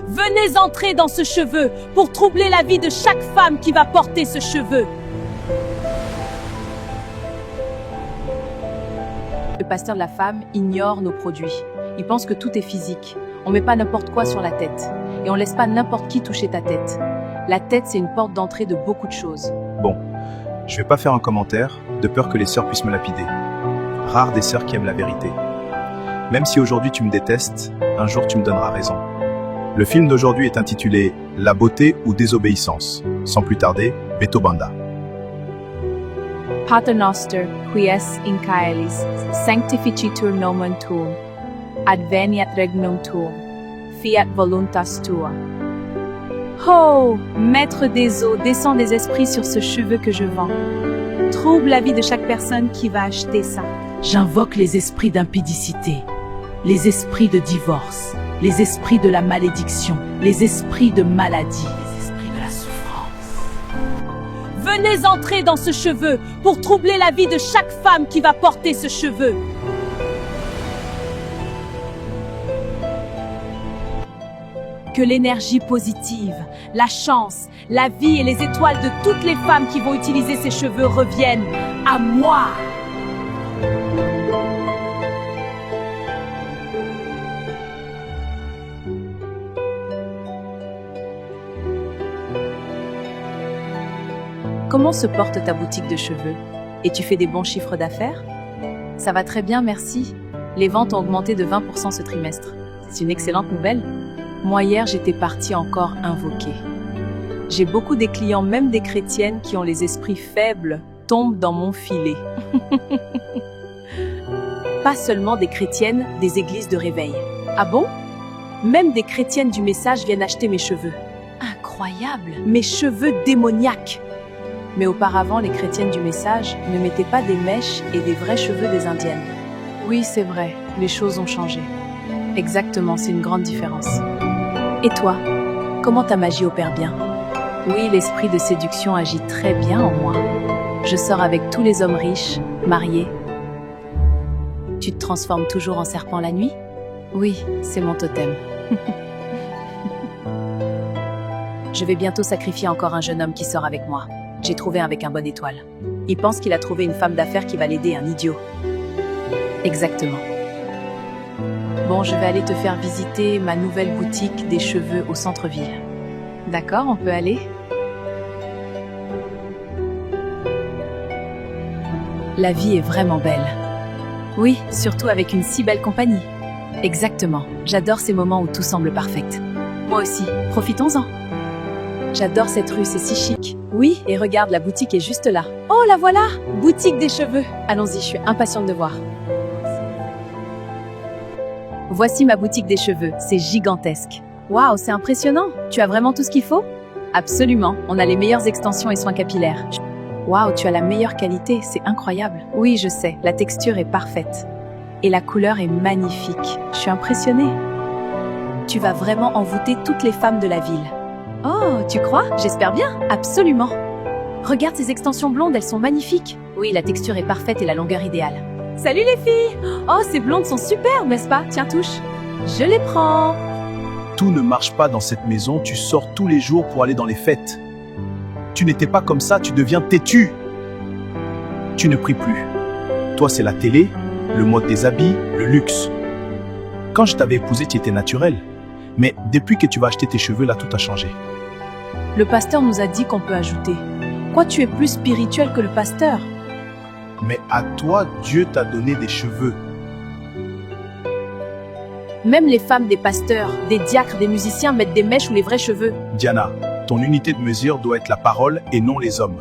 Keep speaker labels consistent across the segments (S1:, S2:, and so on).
S1: Venez entrer dans ce cheveu pour troubler la vie de chaque femme qui va porter ce cheveu. Le pasteur de la femme ignore nos produits. Il pense que tout est physique. On met pas n'importe quoi sur la tête. Et on laisse pas n'importe qui toucher ta tête. La tête, c'est une porte d'entrée de beaucoup de choses.
S2: Bon, je vais pas faire un commentaire, de peur que les sœurs puissent me lapider. Rares des sœurs qui aiment la vérité. Même si aujourd'hui tu me détestes, un jour tu me donneras raison. Le film d'aujourd'hui est intitulé « La beauté ou désobéissance ». Sans plus tarder, Beto Banda.
S1: Pater noster, qui es in caelis, sanctificitur nomen tuum, adveniat regnum tuum, fiat voluntas tua. Oh, maître des eaux, descends des esprits sur ce cheveu que je vends. Trouble la vie de chaque personne qui va acheter ça.
S3: J'invoque les esprits d'impédicité, les esprits de divorce, les esprits de la malédiction, les esprits de maladie, les esprits de la souffrance.
S1: Venez entrer dans ce cheveu pour troubler la vie de chaque femme qui va porter ce cheveu. Que l'énergie positive, la chance, la vie et les étoiles de toutes les femmes qui vont utiliser ces cheveux reviennent à moi. Comment se porte ta boutique de cheveux? Et tu fais des bons chiffres d'affaires? Ça va très bien, merci. Les ventes ont augmenté de 20% ce trimestre. C'est une excellente nouvelle. Moi, hier, j'étais partie encore invoquer. J'ai beaucoup des clients, même des chrétiennes, qui ont les esprits faibles, tombent dans mon filet. Pas seulement des chrétiennes, des églises de réveil. Ah bon? Même des chrétiennes du message viennent acheter mes cheveux. Incroyable! Mes cheveux démoniaques! Mais auparavant, les chrétiennes du message ne mettaient pas des mèches et des vrais cheveux des indiennes. Oui, c'est vrai, les choses ont changé. Exactement, c'est une grande différence. Et toi, comment ta magie opère bien? Oui, l'esprit de séduction agit très bien en moi. Je sors avec tous les hommes riches, mariés. Tu te transformes toujours en serpent la nuit? Oui, c'est mon totem. Je vais bientôt sacrifier encore un jeune homme qui sort avec moi. J'ai trouvé un avec un bonne étoile. Il pense qu'il a trouvé une femme d'affaires qui va l'aider, un idiot. Exactement. Bon, je vais aller te faire visiter ma nouvelle boutique des cheveux au centre-ville. D'accord, on peut aller? La vie est vraiment belle. Oui, surtout avec une si belle compagnie. Exactement. J'adore ces moments où tout semble parfait. Moi aussi, profitons-en. J'adore cette rue, c'est si chic. Oui, et regarde, la boutique est juste là. Oh, la voilà! Boutique des cheveux. Allons-y, je suis impatiente de voir. Voici ma boutique des cheveux, c'est gigantesque. Waouh, c'est impressionnant. Tu as vraiment tout ce qu'il faut? Absolument, on a les meilleures extensions et soins capillaires. Waouh, tu as la meilleure qualité, c'est incroyable. Oui, je sais, la texture est parfaite. Et la couleur est magnifique. Je suis impressionnée. Tu vas vraiment envoûter toutes les femmes de la ville. Oh, tu crois? J'espère bien, absolument. Regarde ces extensions blondes, elles sont magnifiques. Oui, la texture est parfaite et la longueur idéale. Salut les filles! Oh, ces blondes sont superbes, n'est-ce pas? Tiens, touche. Je les prends.
S2: Tout ne marche pas dans cette maison, tu sors tous les jours pour aller dans les fêtes. Tu n'étais pas comme ça, tu deviens têtu. Tu ne pries plus. Toi, c'est la télé, le mode des habits, le luxe. Quand je t'avais épousé, tu étais naturel. Mais depuis que tu vas acheter tes cheveux, là, tout a changé.
S1: Le pasteur nous a dit qu'on peut ajouter. Quoi, tu es plus spirituel que le pasteur?
S2: Mais à toi, Dieu t'a donné des cheveux.
S1: Même les femmes des pasteurs, des diacres, des musiciens mettent des mèches ou les vrais cheveux.
S2: Diana, ton unité de mesure doit être la parole et non les hommes.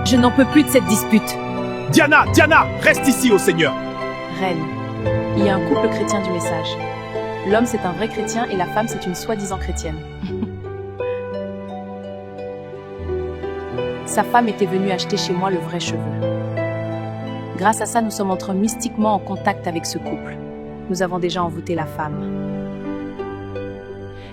S1: Je n'en peux plus de cette dispute.
S2: Diana, reste ici, ô Seigneur.
S1: Reine, il y a un couple chrétien du message. L'homme, c'est un vrai chrétien et la femme, c'est une soi-disant chrétienne. Sa femme était venue acheter chez moi le vrai cheveu. Grâce à ça, nous sommes entrés mystiquement en contact avec ce couple. Nous avons déjà envoûté la femme.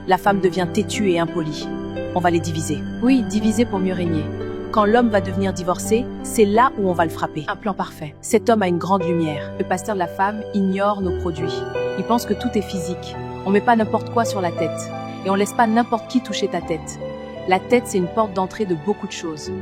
S1: La femme devient têtue et impolie. On va les diviser. Oui, diviser pour mieux régner. Quand l'homme va devenir divorcé, c'est là où on va le frapper. Un plan parfait. Cet homme a une grande lumière. Le pasteur de la femme ignore nos produits. Il pense que tout est physique. On met pas n'importe quoi sur la tête. Et on laisse pas n'importe qui toucher ta tête. La tête, c'est une porte d'entrée de beaucoup de choses.